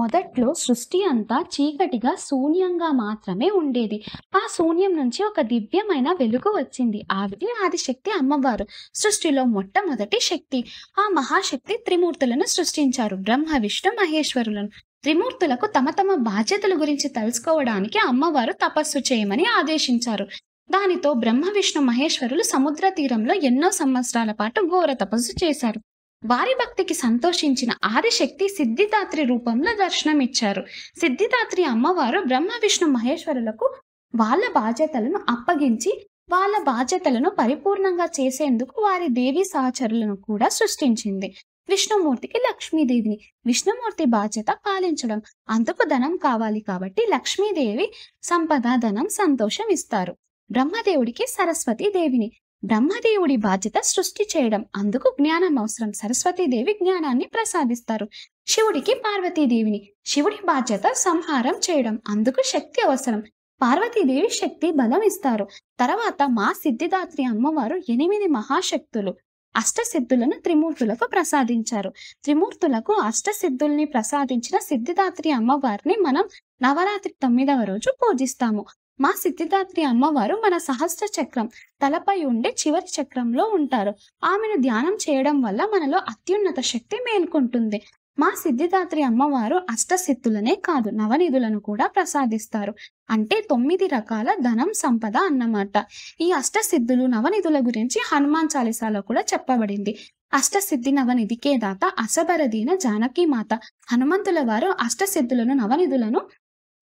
మొదట్లో సృష్టి అంతా చీకటిగా, శూన్యంగా మాత్రమే ఉండేది. ఆ శూన్యం నుంచి ఒక దివ్యమైన వెలుగు వచ్చింది. ఆవిడే ఆదిశక్తి అమ్మవారు. సృష్టిలో మొట్టమొదటి శక్తి. ఆ మహాశక్తి త్రిమూర్తులను సృష్టించారు. బ్రహ్మ, విష్ణు, మహేశ్వరులను. త్రిమూర్తులకు తమ తమ బాధ్యతల గురించి తెలుసుకోవడానికి అమ్మవారు తపస్సు చేయమని ఆదేశించారు. దానితో బ్రహ్మ, విష్ణు, మహేశ్వరులు సముద్ర తీరంలో ఎన్నో సంవత్సరాల పాటు ఘోర తపస్సు చేశారు. వారి భక్తికి సంతోషించిన ఆదిశక్తి సిద్ధిదాత్రి రూపంలో దర్శనమిచ్చారు. సిద్ధిదాత్రి అమ్మవారు బ్రహ్మ, విష్ణు, మహేశ్వరులకు వాళ్ళ బాధ్యతలను అప్పగించి వాళ్ళ బాధ్యతలను పరిపూర్ణంగా చేసేందుకు వారి దేవి సహచరులను కూడా సృష్టించింది. విష్ణుమూర్తికి లక్ష్మీదేవిని. విష్ణుమూర్తి బాధ్యత పాలించడం. అందుకు ధనం కావాలి కాబట్టి లక్ష్మీదేవి సంపద, ధనం, సంతోషం ఇస్తారు. బ్రహ్మదేవుడికి సరస్వతీదేవిని. బ్రహ్మదేవుడి బాధ్యత సృష్టి చేయడం. అందుకు జ్ఞానం అవసరం. సరస్వతీదేవి జ్ఞానాన్ని ప్రసాదిస్తారు. శివుడికి పార్వతీదేవిని. శివుడి బాధ్యత సంహారం చేయడం. అందుకు శక్తి అవసరం. పార్వతీదేవి శక్తి, బలం ఇస్తారు. తర్వాత మా సిద్ధిదాత్రి అమ్మవారు 8 మహాశక్తులు అష్టసిద్ధులను త్రిమూర్తులకు ప్రసాదించారు. త్రిమూర్తులకు అష్టసిద్ధుల్ని ప్రసాదించిన సిద్ధిదాత్రి అమ్మవారిని మనం నవరాత్రి 9వ రోజు పూజిస్తాము. మా సిద్ధిదాత్రి అమ్మవారు మన సహస్ర చక్రం తలపై ఉండే చివరి చక్రంలో ఉంటారు. ఆమెను ధ్యానం చేయడం వల్ల మనలో అత్యున్నత శక్తి మేల్కొంటుంది. మా సిద్ధిదాత్రి అమ్మవారు అష్టసిద్ధులనే కాదు, నవనిధులను కూడా ప్రసాదిస్తారు. అంటే 9 రకాల ధనం, సంపద అన్నమాట. ఈ అష్టసిద్ధులు, నవనిధుల గురించి హనుమాన్ చాలీసాలో కూడా చెప్పబడింది. అష్టసిద్ధి నవనిధికే దాత అసబరదీన జానకీ మాత. హనుమంతుల వారు అష్టసిద్ధులను, నవనిధులను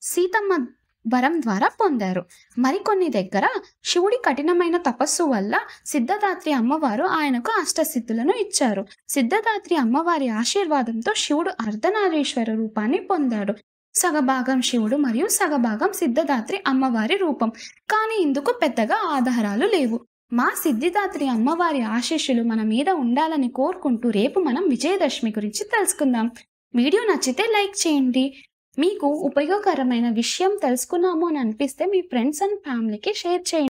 సీతమ్మ వరం ద్వారా పొందారు. మరికొన్ని దగ్గర శివుడి కఠినమైన తపస్సు వల్ల సిద్ధదాత్రి అమ్మవారు ఆయనకు అష్టసిద్ధులను ఇచ్చారు. సిద్ధదాత్రి అమ్మవారి ఆశీర్వాదంతో శివుడు అర్ధనారీశ్వర రూపాన్ని పొందాడు. సగభాగం శివుడు మరియు సగభాగం సిద్ధదాత్రి అమ్మవారి రూపం. కానీ ఇందుకు పెద్దగా ఆధారాలు లేవు. మా సిద్ధిదాత్రి అమ్మవారి ఆశీస్సులు మన మీద ఉండాలని కోరుకుంటూ రేపు మనం విజయదశమి గురించి తెలుసుకుందాం. వీడియో నచ్చితే లైక్ చేయండి. మీకు ఉపయోగకరమైన విషయం తెలుసుకున్నాము అని అనిపిస్తే మీ ఫ్రెండ్స్ అండ్ ఫ్యామిలీకి షేర్ చేయండి.